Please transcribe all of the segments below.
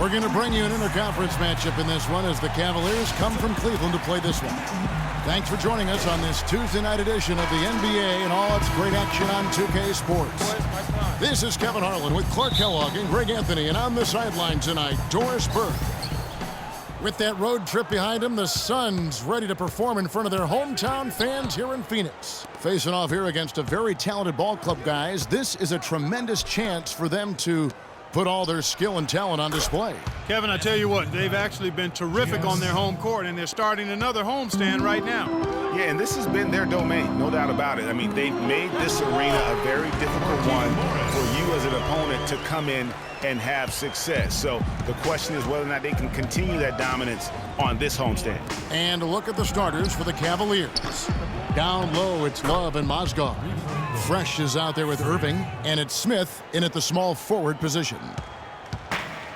We're going to bring you an interconference matchup in this one as the Cavaliers come from Cleveland to play this one. Thanks for joining us on this Tuesday night edition of the NBA and all its great action on 2K Sports. This is Kevin Harlan with Clark Kellogg and Greg Anthony, and on the sideline tonight, Doris Burke. With that road trip behind him, the Suns ready to perform in front of their hometown fans here in Phoenix. Facing off here against a very talented ball club, guys, this is a tremendous chance for them to put all their skill and talent on display. Kevin, I tell you what, they've actually been terrific on their home court, and they're starting another homestand right now. Yeah, and this has been their domain, no doubt about it. I mean, they've made this arena a very difficult one for you as an opponent to come in and have success. So the question is whether or not they can continue that dominance on this homestand. And look at the starters for the Cavaliers. Down low, it's Love and Mozgov. Fresh is out there with Irving, and it's Smith in at the small forward position.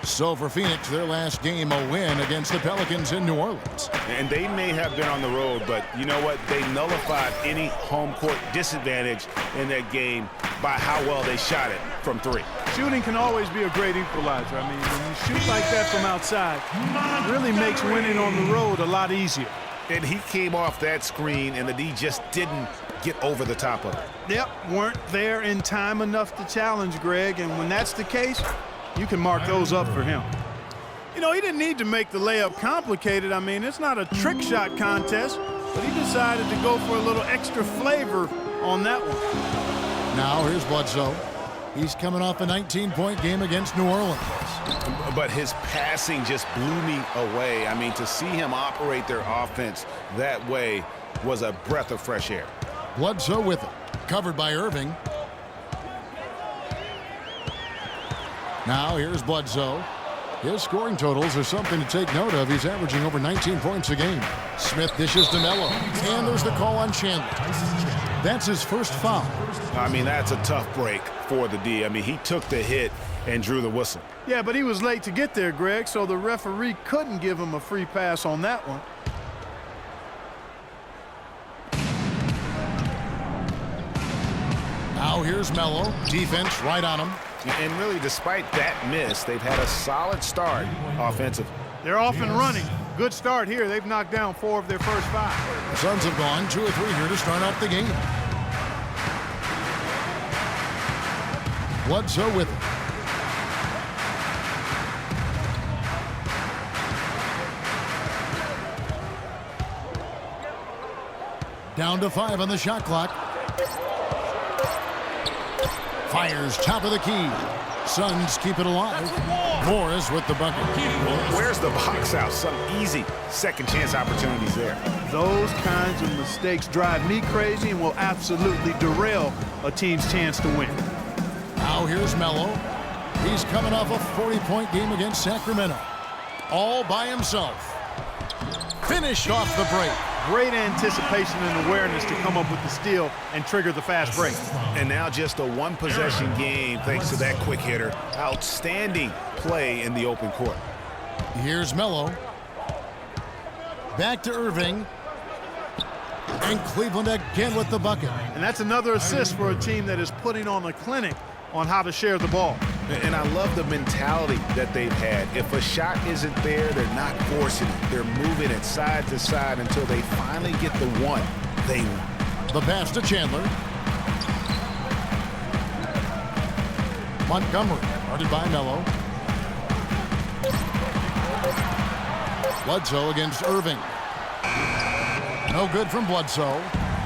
So for Phoenix, their last game a win against the Pelicans in New Orleans. And they may have been on the road, but you know what? They nullified any home court disadvantage in that game by how well they shot it from three. Shooting can always be a great equalizer. I mean, when you shoot like that from outside, it really makes winning on the road a lot easier. And he came off that screen, and the D just didn't get over the top of it. Yep, weren't there in time enough to challenge Greg, and when that's the case, you can mark those up for him. You know, he didn't need to make the layup complicated. I mean, it's not a trick shot contest, but he decided to go for a little extra flavor on that one. Now here's Bledsoe. He's coming off a 19-point game against New Orleans. But his passing just blew me away. I mean, to see him operate their offense that way was a breath of fresh air. Bledsoe with it. Covered by Irving. Now here's Bledsoe. His scoring totals are something to take note of. He's averaging over 19 points a game. Smith dishes to Melo. And there's the call on Chandler. That's his first foul. I mean, that's a tough break for the D. I mean, he took the hit and drew the whistle. Yeah, but he was late to get there, Greg, so the referee couldn't give him a free pass on that one. Now here's Melo. Defense right on him. And really, despite that miss, they've had a solid start offensively. They're off and running. Good start here. They've knocked down 4 of their first 5. The Suns have gone 2 or 3 here to start off the game. Bledsoe with it. Down to 5 on the shot clock. Fires top of the key. Suns keep it alive. Morris with the bucket. Where's the box out? Some easy second chance opportunities there. Those kinds of mistakes drive me crazy and will absolutely derail a team's chance to win. Now here's Melo. He's coming off a 40-point game against Sacramento. All by himself. Finished off the break. Great anticipation and awareness to come up with the steal and trigger the fast break. And now just a one-possession game thanks to that quick hitter. Outstanding play in the open court. Here's Melo. Back to Irving. And Cleveland again with the bucket. And that's another assist for a team that is putting on a clinic on how to share the ball. And I love the mentality that they've had. If a shot isn't there, they're not forcing it. They're moving it side to side until they finally get the one they want. The pass to Chandler. Montgomery, guarded by Melo. Bledsoe against Irving. No good from Bledsoe.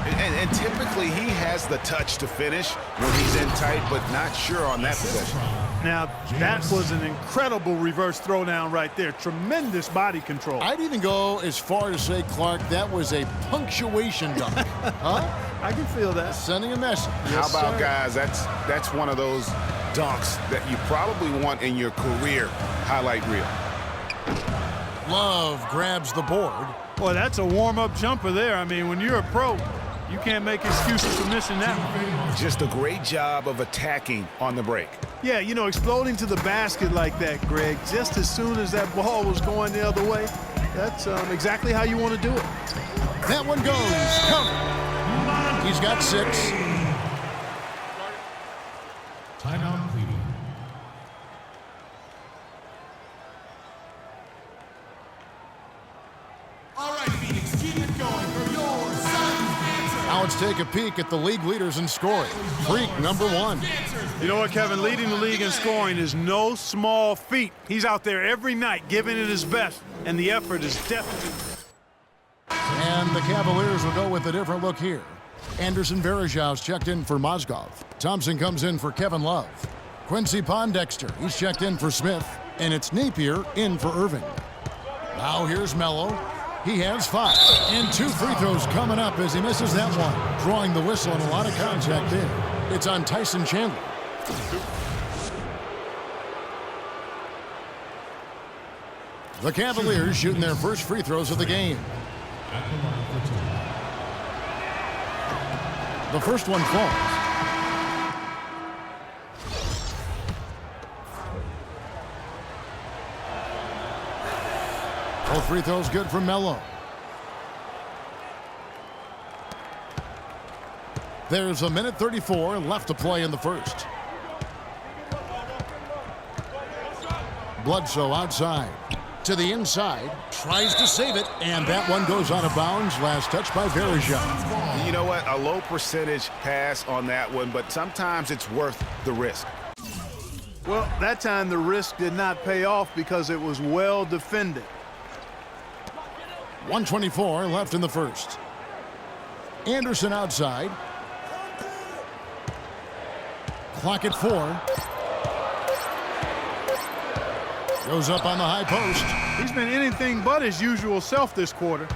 And typically he has the touch to finish when he's in tight, but not sure on that possession. Now, that was an incredible reverse throwdown right there. Tremendous body control. I'd even go as far to say, Clark, that was a punctuation dunk. Huh? I can feel that. Sending a message. How about, guys, that's one of those dunks that you probably want in your career highlight reel. Love grabs the board. Boy, that's a warm-up jumper there. I mean, when you're a pro, you can't make excuses for missing that one. Just a great job of attacking on the break. Yeah, you know, exploding to the basket like that, Greg, just as soon as that ball was going the other way, that's exactly how you want to do it. That one goes. Count. He's got 6. Timeout, Cleveland. Now let's take a peek at the league leaders in scoring. Freak, number 1. You know what, Kevin? Leading the league in scoring is no small feat. He's out there every night giving it his best, and the effort is definitely. And the Cavaliers will go with a different look here. Anderson Varejau's checked in for Mozgov. Thompson comes in for Kevin Love. Quincy Pondexter, he's checked in for Smith. And it's Napier in for Irving. Now here's Melo. He has 5. And 2 free throws coming up as he misses that one. Drawing the whistle and a lot of contact there. It's on Tyson Chandler. The Cavaliers shooting their first free throws of the game. The first one falls. Both free throws good for Melo. There's a minute 34 left to play in the first. Bledsoe outside. To the inside. Tries to save it. And that one goes out of bounds. Last touch by Varejau. You know what? A low percentage pass on that one, but sometimes it's worth the risk. Well, that time the risk did not pay off because it was well defended. 1:24 left in the first. Anderson outside. Clock at 4. Goes up on the high post. He's been anything but his usual self this quarter.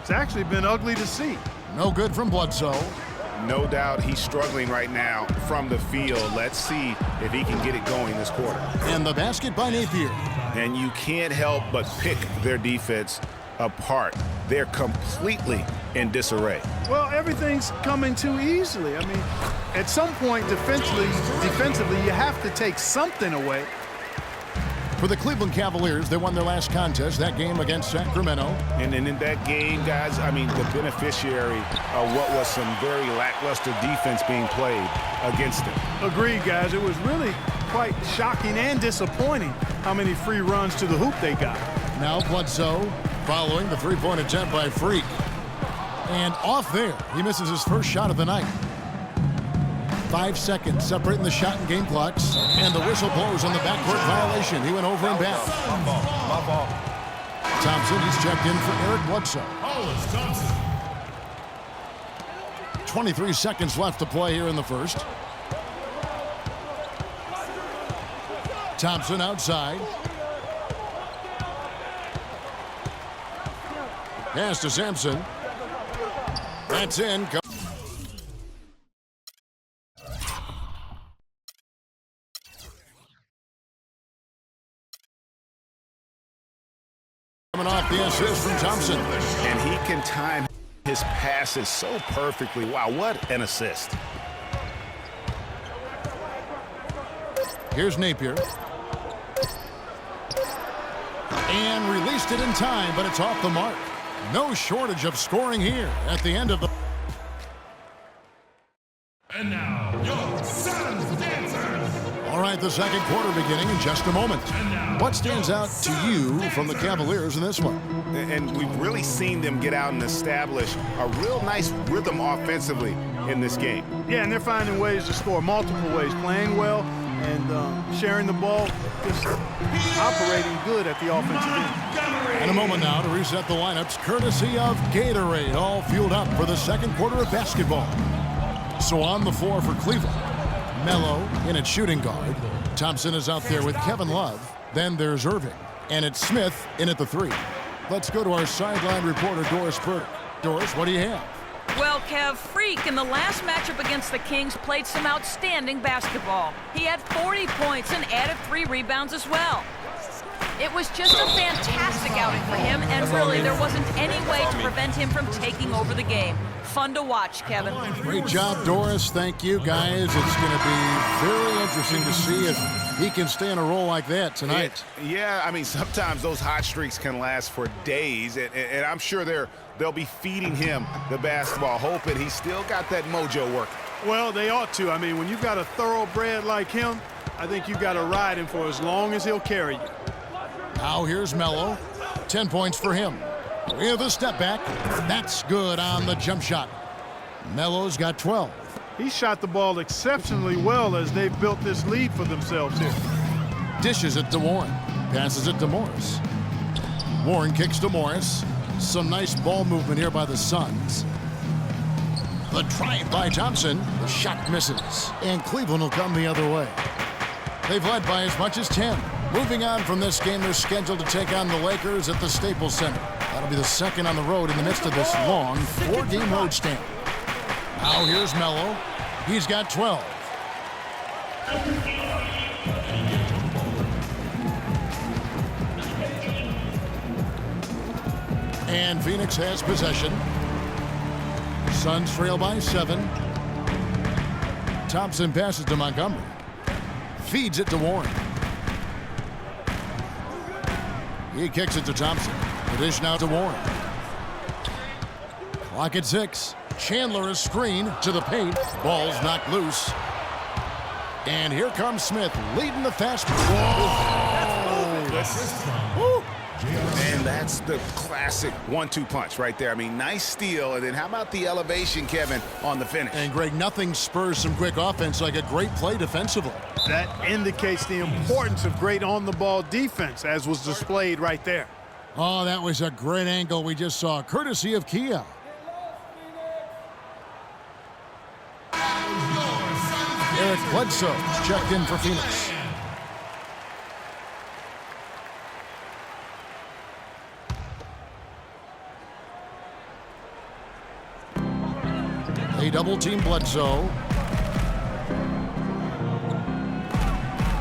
It's actually been ugly to see. No good from Bledsoe. No doubt he's struggling right now from the field. Let's see if he can get it going this quarter. And the basket by Napier. And you can't help but pick their defense apart. They're completely in disarray. Well, everything's coming too easily. I mean, at some point defensively, you have to take something away. For the Cleveland Cavaliers, they won their last contest, that game against Sacramento. And in that game, guys, I mean, the beneficiary of what was some very lackluster defense being played against them. Agreed, guys. It was really quite shocking and disappointing how many free runs to the hoop they got. Now Bledsoe following the three-point attempt by Freak. And off there, he misses his first shot of the night. 5 seconds separating the shot and game clocks. And the whistle blows on the backcourt violation. He went over and back. My ball. Thompson, he's checked in for Eric Bledsoe. 23 seconds left to play here in the first. Thompson outside. Pass to Sampson. That's in. Coming off the assist from Thompson. And he can time his passes so perfectly. Wow, what an assist. Here's Napier. And released it in time, but it's off the mark. No shortage of scoring here at the end of the... And now, your Suns dancers. All right, the second quarter beginning in just a moment. What stands out to you from the Cavaliers in this one? And we've really seen them get out and establish a real nice rhythm offensively in this game. Yeah, and they're finding ways to score multiple ways, playing well and sharing the ball, just operating good at the offensive end. In a moment now to reset the lineups, courtesy of Gatorade, all fueled up for the second quarter of basketball. So on the floor for Cleveland, Melo in at shooting guard. Thompson is out there with Kevin Love. Then there's Irving. And it's Smith in at the 3. Let's go to our sideline reporter, Doris Burke. Doris, what do you have? Well, Kev, Freak in the last matchup against the Kings played some outstanding basketball. He had 40 points and added 3 rebounds as well. It was just a fantastic outing for him, and really there wasn't any way to prevent him from taking over the game. Fun to watch, Kevin. Great job, Doris. Thank you, guys. It's going to be very interesting to see if he can stay in a role like that tonight. Yeah, I mean, sometimes those hot streaks can last for days, and I'm sure they'll be feeding him the basketball, hoping he's still got that mojo working. Well, they ought to. I mean, when you've got a thoroughbred like him, I think you've got to ride him for as long as he'll carry you. Now here's Melo. 10 points for him. With a step back. That's good on the jump shot. Melo's got 12. He shot the ball exceptionally well as they've built this lead for themselves here. Dishes it to Warren. Passes it to Morris. Warren kicks to Morris. Some nice ball movement here by the Suns. The drive by Thompson. The shot misses. And Cleveland will come the other way. They've led by as much as 10. Moving on from this game, they're scheduled to take on the Lakers at the Staples Center. That'll be the second on the road in the midst of this long 4-game road stand. Now here's Melo. He's got 12. And Phoenix has possession. Suns trail by 7. Thompson passes to Montgomery. Feeds it to Warren. He kicks it to Thompson. The dish now to Warren. Clock at 6. Chandler is screen to the paint. Ball's knocked loose. And here comes Smith leading the fast break. Whoa! And that's the classic 1-2 punch right there. I mean, nice steal. And then how about the elevation, Kevin, on the finish? And Greg, nothing spurs some quick offense like a great play defensively. That indicates the importance of great on-the-ball defense, as was displayed right there. Oh, that was a great angle we just saw, courtesy of Kia. Eric Bledsoe checked in for Phoenix. They double-team Bledsoe.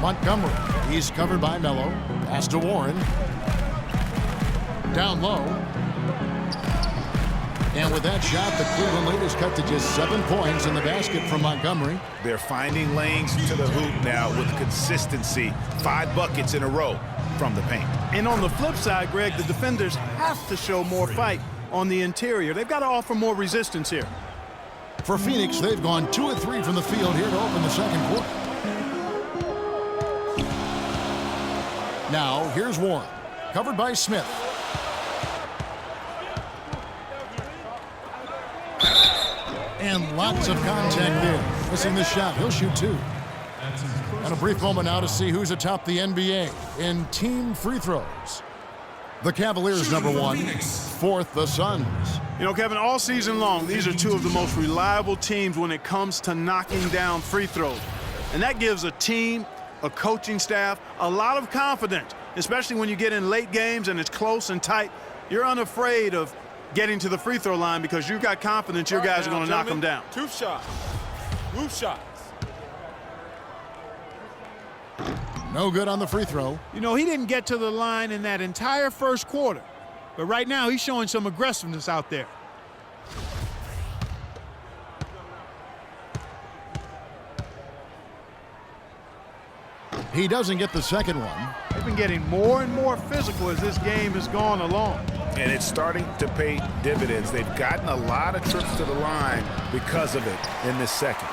Montgomery, he's covered by Melo. Pass to Warren. Down low. And with that shot, the Cleveland lead is cut to just 7 points in the basket from Montgomery. They're finding lanes to the hoop now with consistency. 5 buckets in a row from the paint. And on the flip side, Greg, the defenders have to show more fight on the interior. They've got to offer more resistance here. For Phoenix, they've gone 2 of 3 from the field here to open the second quarter. Now, here's Warren, covered by Smith. And lots of contact there. Missing the shot. He'll shoot 2. And a brief moment now to see who's atop the NBA in team free throws. The Cavaliers, number 1. 4th, the Suns. You know, Kevin, all season long, these are 2 of the most reliable teams when it comes to knocking down free throws. And that gives a team, a coaching staff, a lot of confidence, especially when you get in late games and it's close and tight. You're unafraid of getting to the free throw line because you've got confidence your guys are going to knock them down. 2 shots. Move shots. No good on the free throw. You know, he didn't get to the line in that entire first quarter. But right now, he's showing some aggressiveness out there. He doesn't get the second one. They've been getting more and more physical as this game has gone along. And it's starting to pay dividends. They've gotten a lot of trips to the line because of it in this second.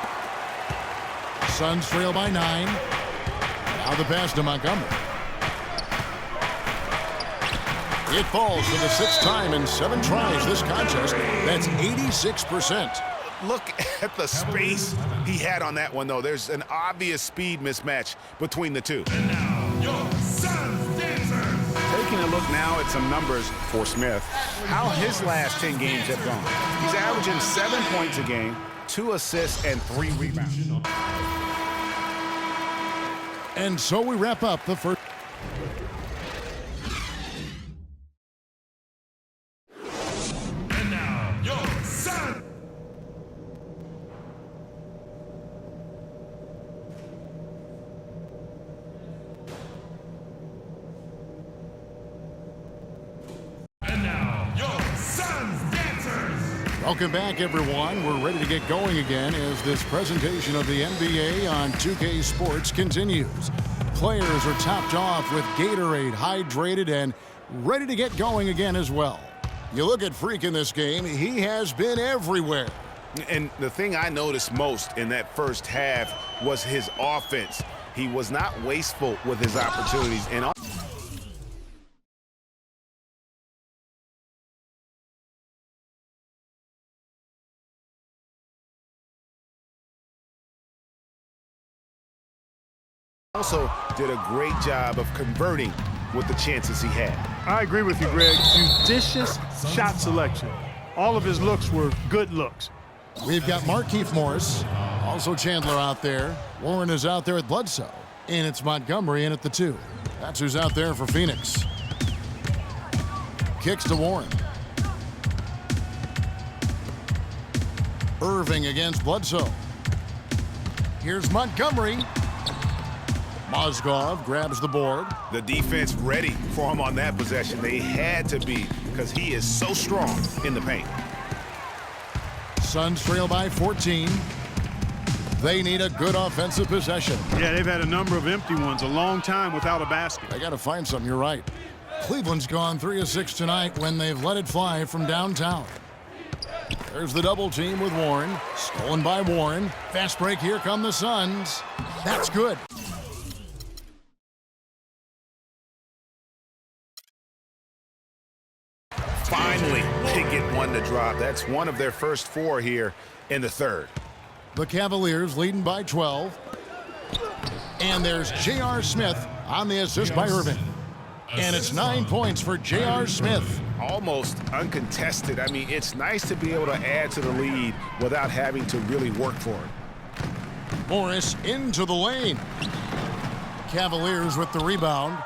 Suns trail by 9. Now the pass to Montgomery. It falls for the 6th time in 7 tries this contest. That's 86%. Look at the space he had on that one, though. There's an obvious speed mismatch between the 2. And now, your Suns dancers. Taking a look now at some numbers for Smith, how his last 10 games have gone. He's averaging 7 points a game, 2 assists, and 3 rebounds. And so we wrap up the first. And now, your Suns. And now, your Suns dancers. Welcome back, everyone. We're ready to get going again as this presentation of the NBA on 2K Sports continues. Players are topped off with Gatorade, hydrated, and ready to get going again as well. You look at Freak in this game, he has been everywhere. And the thing I noticed most in that first half was his offense. He was not wasteful with his opportunities. And also did a great job of converting with the chances he had. I agree with you, Greg. Judicious shot selection. All of his looks were good looks. We've got Markieff Morris, also Chandler out there. Warren is out there at Bledsoe. And it's Montgomery in at the 2. That's who's out there for Phoenix. Kicks to Warren. Irving against Bledsoe. Here's Montgomery. Mozgov grabs the board. The defense ready for him on that possession. They had to be, because he is so strong in the paint. Suns trail by 14. They need a good offensive possession. Yeah, they've had a number of empty ones, a long time without a basket. They got to find something, you're right. Cleveland's gone 3 of 6 tonight when they've let it fly from downtown. There's the double team with Warren. Stolen by Warren. Fast break, here come the Suns. That's good. Finally, they get one to drop. That's one of their first 4 here in the third. The Cavaliers leading by 12. And there's J.R. Smith on the assist by Irving. And it's 9 points for J.R. Smith. Almost uncontested. I mean, it's nice to be able to add to the lead without having to really work for it. Morris into the lane. Cavaliers with the rebound.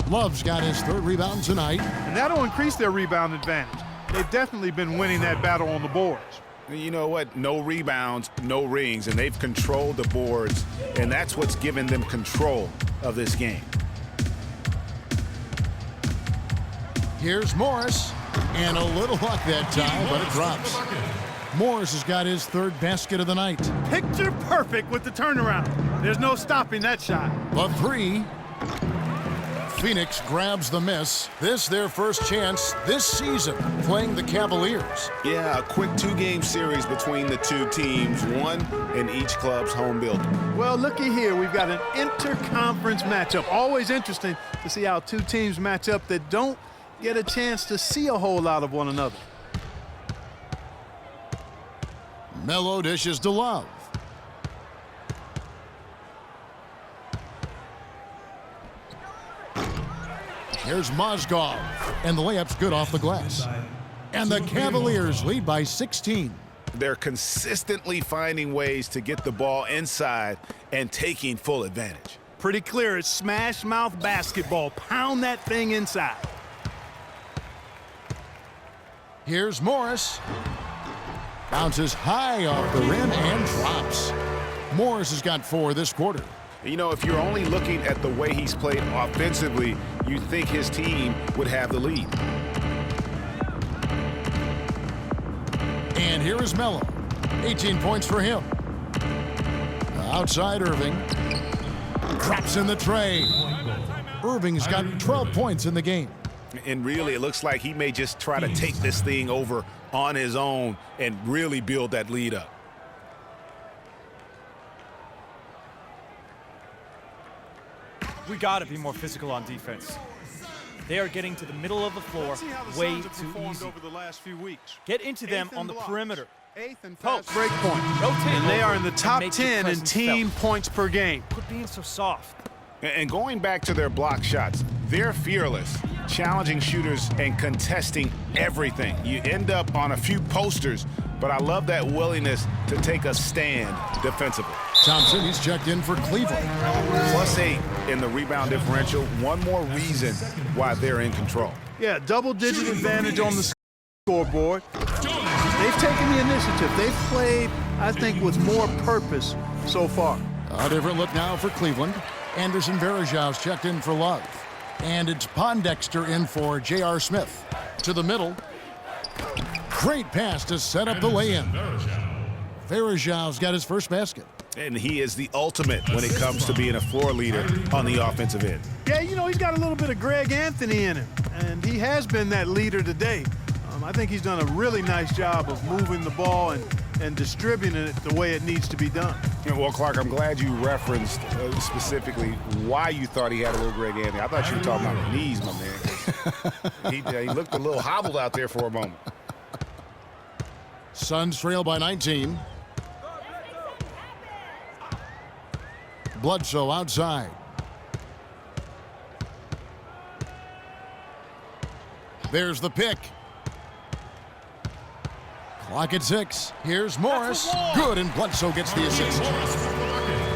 Love's got his 3rd rebound tonight. And that'll increase their rebound advantage. They've definitely been winning that battle on the boards. You know what? No rebounds, no rings, and they've controlled the boards, and that's what's given them control of this game. Here's Morris, and a little luck that time, but it drops. Morris has got his 3rd basket of the night. Picture perfect with the turnaround. There's no stopping that shot. The 3. Phoenix grabs the miss. This their first chance this season playing the Cavaliers. Yeah, a quick 2-game series between the two teams, one in each club's home building. Well, looky here. We've got an interconference matchup. Always interesting to see how 2 teams match up that don't get a chance to see a whole lot of one another. Melo dishes to Love. Here's Mozgov, and the layup's good off the glass. And the Cavaliers lead by 16. They're consistently finding ways to get the ball inside and taking full advantage. Pretty clear. It's smash mouth basketball. Pound that thing inside. Here's Morris. Bounces high off the rim and drops. Morris has got 4 this quarter. You know, if you're only looking at the way he's played offensively, you'd think his team would have the lead. And here is Melo. 18 points for him. Outside Irving. Drops in the tray. Irving's got 12 points in the game. And really, it looks like he may just try to take this thing over on his own and really build that lead up. We got to be more physical on defense. They are getting to the middle of the floor way too easy. Over the last few weeks. Get into them on the perimeter. 8th and Post. break point. Rotate And they over are in the top and make your 10 in presence team felt. points per game. Quit being so soft. And going back to their block shots, they're fearless, challenging shooters and contesting everything. You end up on a few posters, but I love that willingness to take a stand defensively. Thompson, he's checked in for Cleveland. +8 in the rebound differential. One more reason why they're in control. Yeah, double-digit advantage on the scoreboard. They've taken the initiative. They've played, I think, with more purpose so far. A different look now for Cleveland. Anderson Varejau's checked in for Love. And it's Pondexter in for J.R. Smith. To the middle. Great pass to set up the lay-in. Varejau's got his first basket. And he is the ultimate when it comes to being a floor leader on the offensive end. Yeah, you know, he's got a little bit of Greg Anthony in him, and he has been that leader today. I think he's done a really nice job of moving the ball and distributing it the way it needs to be done. Well, Clark, I'm glad you referenced specifically why you thought he had a little Greg Anthony. I thought you were talking about the knees, my man. He looked a little hobbled out there for a moment. Suns trail by 19. Bledsoe outside. There's the pick. Clock at 6. Here's Morris. Good, and Bledsoe gets the assist.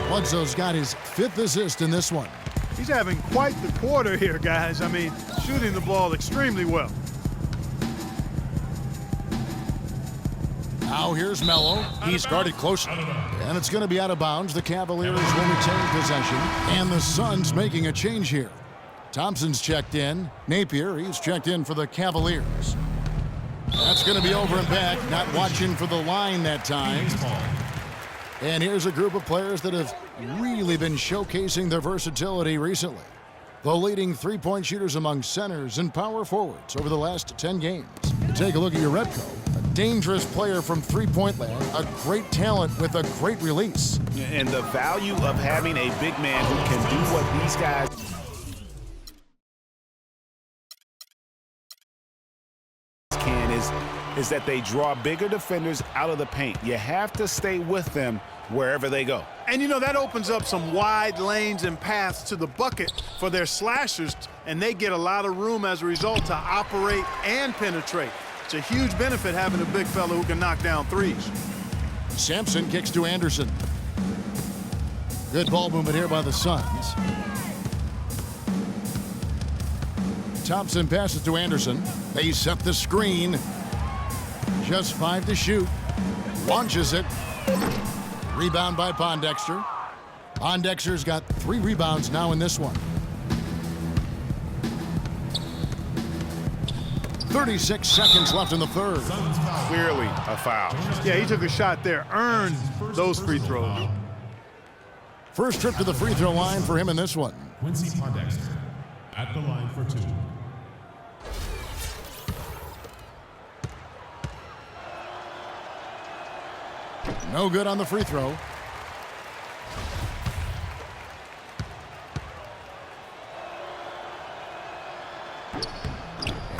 Bledsoe's got his 5th assist in this one. He's having quite the quarter here, guys. I mean, shooting the ball extremely well. Now here's Melo. He's guarded closely. And it's going to be out of bounds. The Cavaliers will retain possession. And the Suns making a change here. Thompson's checked in. Napier, he's checked in for the Cavaliers. That's going to be over and back. Not watching for the line that time. And here's a group of players that have really been showcasing their versatility recently. The leading three-point shooters among centers and power forwards over the last 10 games. Take a look at your Redco. A dangerous player from three-point land. A great talent with a great release. And the value of having a big man who can do what these guys can is that they draw bigger defenders out of the paint. You have to stay with them wherever they go. And, you know, that opens up some wide lanes and paths to the bucket for their slashers, and they get a lot of room as a result to operate and penetrate. It's a huge benefit having a big fellow who can knock down threes. Sampson kicks to Anderson. Good ball movement here by the Suns. Thompson passes to Anderson. They set the screen. Just 5 to shoot. Launches it. Rebound by Pondexter. Pondexter's got 3 rebounds now in this one. 36 seconds left in the third. Clearly a foul. Yeah, he took a shot there, earned those free throws. First trip to the free throw line for him in this one. Quincy Pondexter at the line for 2. No good on the free throw.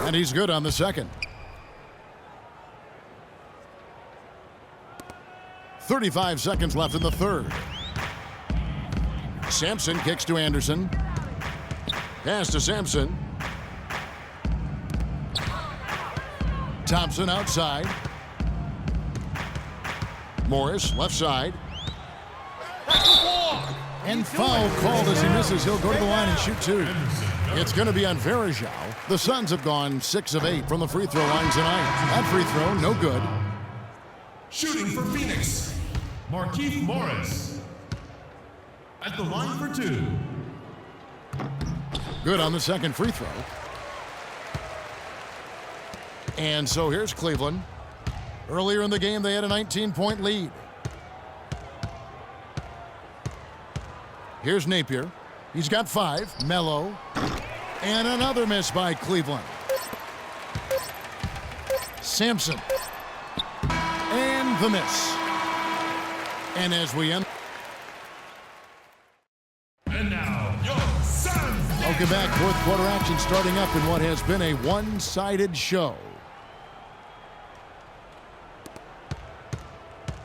And he's good on the second. 35 seconds left in the third. Sampson kicks to Anderson. Pass to Sampson. Thompson outside. Morris left side. And foul called as he misses. He'll go to the line and shoot 2. It's going to be on Varejao. The Suns have gone 6 of 8 from the free throw line tonight. That free throw, no good. Shooting for Phoenix, Markieff Morris at the line for 2. Good on the second free throw. And so here's Cleveland. Earlier in the game, they had a 19-point lead. Here's Napier. He's got 5. Melo. And another miss by Cleveland. Sampson. And the miss. And as we end. And now, your Suns. Welcome back. Fourth quarter action starting up in what has been a one-sided show.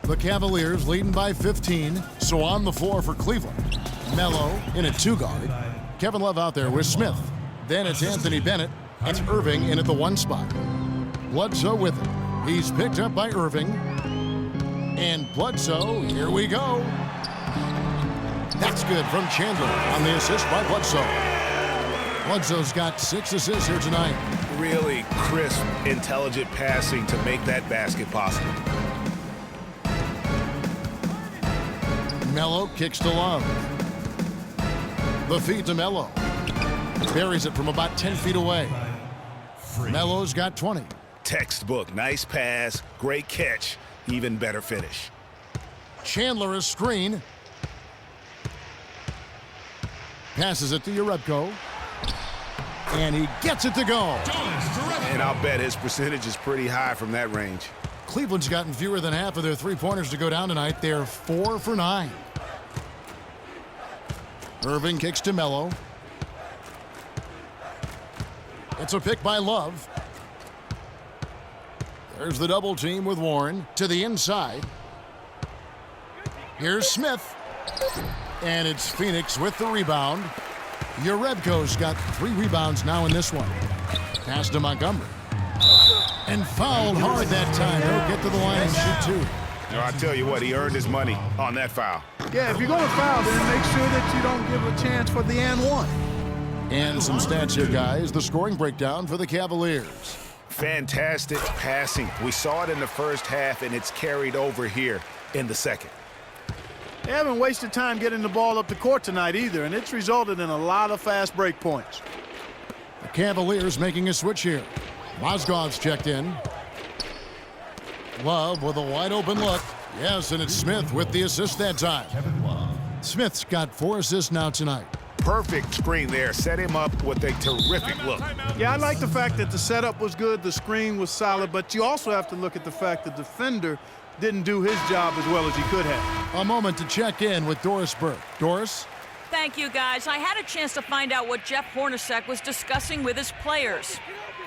The Cavaliers leading by 15. So on the floor for Cleveland. Melo in a 2-guard. Kevin Love out there with Smith. Then it's Anthony Bennett. It's Irving in at the 1 spot. Bledsoe with it. He's picked up by Irving. And Bledsoe, here we go. That's good from Chandler on the assist by Bledsoe. Bledsoe's got 6 assists here tonight. Really crisp, intelligent passing to make that basket possible. Melo kicks to Love. The feed to Melo. Buries it from about 10 feet away. Melo's got 20. Textbook, nice pass, great catch, even better finish. Chandler is screen. Passes it to Urebko. And he gets it to go. And I'll bet his percentage is pretty high from that range. Cleveland's gotten fewer than half of their three-pointers to go down tonight. They're 4 for 9. Irving kicks to Melo. It's a pick by Love. There's the double team with Warren to the inside. Here's Smith. And it's Phoenix with the rebound. Urebko's got 3 rebounds now in this one. Pass to Montgomery. And fouled hard that time. He'll get to the line and shoot 2. I tell you what, he earned his money on that foul. Yeah, if you're going to foul, then make sure that you don't give a chance for the and one. And some stats here, guys. The scoring breakdown for the Cavaliers. Fantastic passing. We saw it in the first half, and it's carried over here in the second. They haven't wasted time getting the ball up the court tonight either, and it's resulted in a lot of fast break points. The Cavaliers making a switch here. Mozgov's checked in. Love with a wide open look. Yes, and it's Smith with the assist that time. Smith's got 4 assists now tonight. Perfect screen there. Set him up with a terrific look. Yeah, I like the fact that the setup was good, the screen was solid, but you also have to look at the fact the defender didn't do his job as well as he could have. A moment to check in with Doris Burke. Doris? Thank you, guys. I had a chance to find out what Jeff Hornacek was discussing with his players.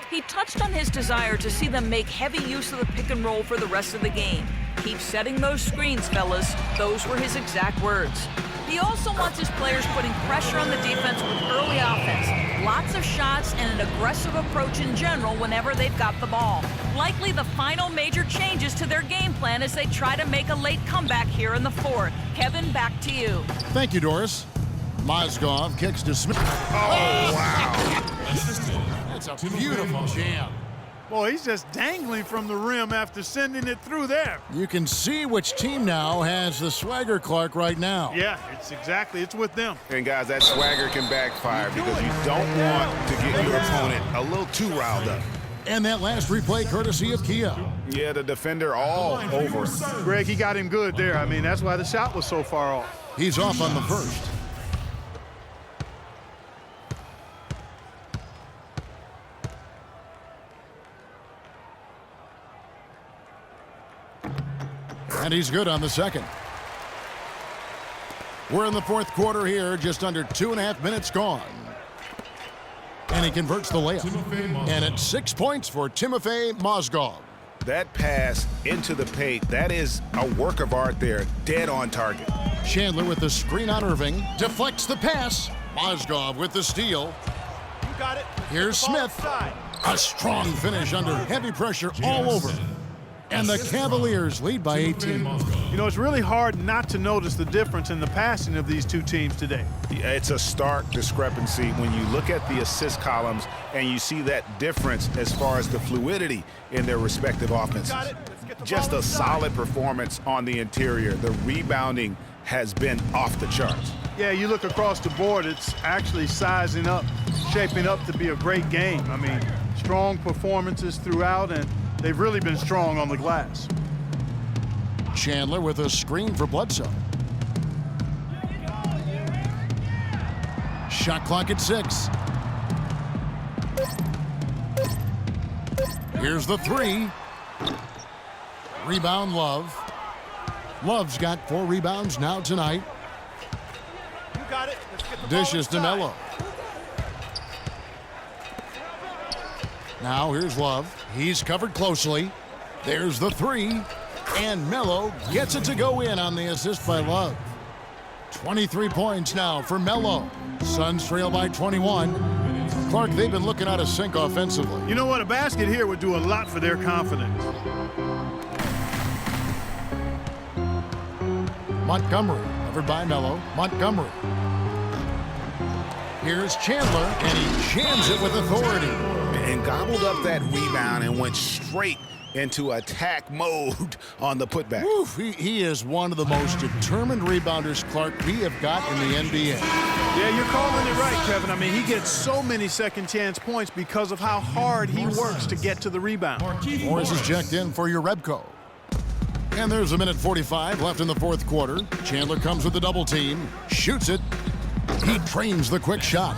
He touched on his desire to see them make heavy use of the pick and roll for the rest of the game. Keep setting those screens, fellas. Those were his exact words. He also wants his players putting pressure on the defense with early offense. Lots of shots and an aggressive approach in general whenever they've got the ball. Likely the final major changes to their game plan as they try to make a late comeback here in the 4th. Kevin, back to you. Thank you, Doris. Mozgov kicks to Smith. Oh, wow. That's a beautiful jam. Boy, he's just dangling from the rim after sending it through there. You can see which team now has the swagger, Clark, right now. Yeah, it's with them. And, guys, that swagger can backfire because you don't want to get your opponent a little too riled up. And that last replay courtesy of Kia. Yeah, the defender all over. Greg, he got him good there. I mean, that's why the shot was so far off. He's off on the first. And he's good on the second. We're in the 4th quarter here, just under 2.5 minutes gone. And he converts the layup. And it's 6 points for Timofey Mozgov. That pass into the paint, that is a work of art there, dead on target. Chandler with the screen on Irving. Deflects the pass. Mozgov with the steal. You got it. Here's Smith. A strong finish under heavy pressure all over. And the Cavaliers lead by 18. You know, it's really hard not to notice the difference in the passing of these two teams today. Yeah, it's a stark discrepancy when you look at the assist columns and you see that difference as far as the fluidity in their respective offenses. Just a solid performance on the interior. The rebounding has been off the charts. Yeah, you look across the board, it's actually sizing up, shaping up to be a great game. I mean, strong performances throughout, and they've really been strong on the glass. Chandler with a screen for Bledsoe. Shot clock at 6. Here's the 3. Rebound, Love. Love's got 4 rebounds now tonight. You got it. Let's get the Dishes to ball Melo. Now here's Love. He's covered closely. There's the 3. And Melo gets it to go in on the assist by Love. 23 points now for Melo. Suns trail by 21. Clark, they've been looking out of sync offensively. You know what? A basket here would do a lot for their confidence. Montgomery, covered by Melo. Montgomery. Here's Chandler, and he jams it with authority. And gobbled up that rebound and went straight into attack mode on the putback. Oof, he is one of the most determined rebounders, Clark, we have got in the NBA. Yeah, you're calling it right, Kevin. I mean, he gets so many second chance points because of how hard he works to get to the rebound. Morris is checked in for Urebko. And there's 1:45 left in the 4th quarter. Chandler comes with the double team, shoots it. He trains the quick shot.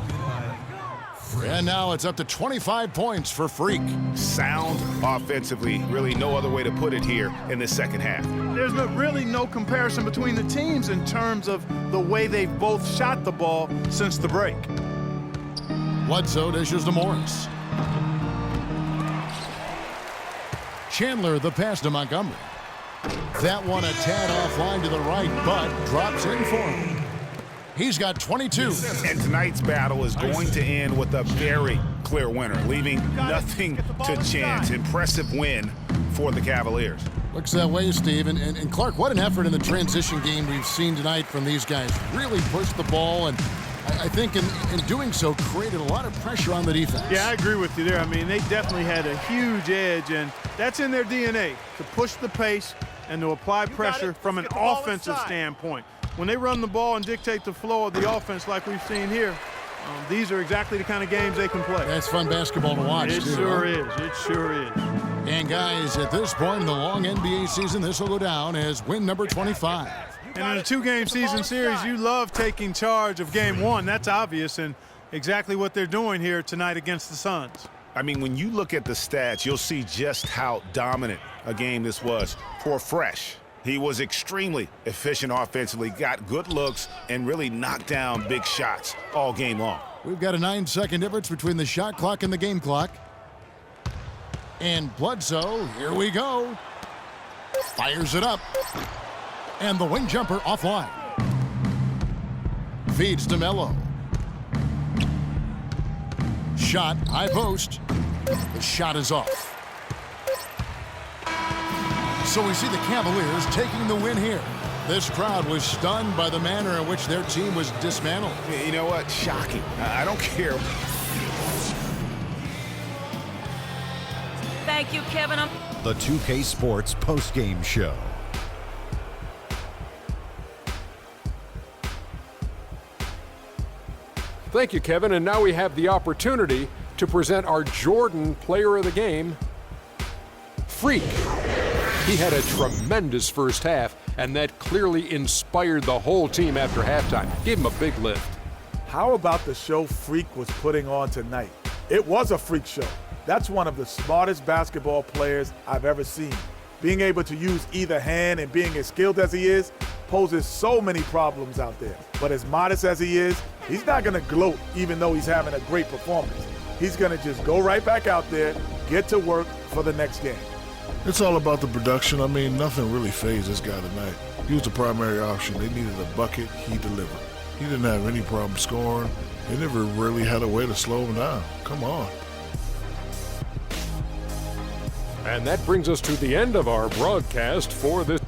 And now it's up to 25 points for Freak. Sound offensively, really no other way to put it here in the second half. There's really no comparison between the teams in terms of the way they've both shot the ball since the break. Bledsoe dishes to Morris. Chandler the pass to Montgomery. That one a tad offline to the right, but drops in for him. He's got 22. And tonight's battle is going to end with a very clear winner, leaving nothing to chance. Impressive win for the Cavaliers. Looks that way, Steve. And Clark, what an effort in the transition game we've seen tonight from these guys. Really pushed the ball, and I think in doing so created a lot of pressure on the defense. Yeah, I agree with you there. I mean, they definitely had a huge edge, and that's in their DNA, to push the pace and to apply pressure from an offensive standpoint. When they run the ball and dictate the flow of the offense like we've seen here, these are exactly the kind of games they can play. That's fun basketball to watch, It too. sure is. It sure is. And, guys, at this point in the long NBA season, this will go down as win number 25. And in a two-game season series, you love taking charge of game one. That's obvious, and exactly what they're doing here tonight against the Suns. I mean, when you look at the stats, you'll see just how dominant a game this was for Fresh. He was extremely efficient offensively, got good looks, and really knocked down big shots all game long. We've got a 9-second difference between the shot clock and the game clock. And Bledsoe, here we go. Fires it up. And the wing jumper offline. Feeds to Melo. Shot, high post. The shot is off. So we see the Cavaliers taking the win here. This crowd was stunned by the manner in which their team was dismantled. You know what? Shocking. I don't care. Thank you, Kevin. The 2K Sports postgame show. Thank you, Kevin. And now we have the opportunity to present our Jordan Player of the Game, Freak. He had a tremendous first half, and that clearly inspired the whole team after halftime. Gave him a big lift. How about the show Freak was putting on tonight? It was a freak show. That's one of the smartest basketball players I've ever seen. Being able to use either hand and being as skilled as he is poses so many problems out there. But as modest as he is, he's not going to gloat even though he's having a great performance. He's going to just go right back out there, get to work for the next game. It's all about the production. I mean, nothing really fazed this guy tonight. He was the primary option. They needed a bucket. He delivered. He didn't have any problem scoring. They never really had a way to slow him down. Come on. And that brings us to the end of our broadcast for this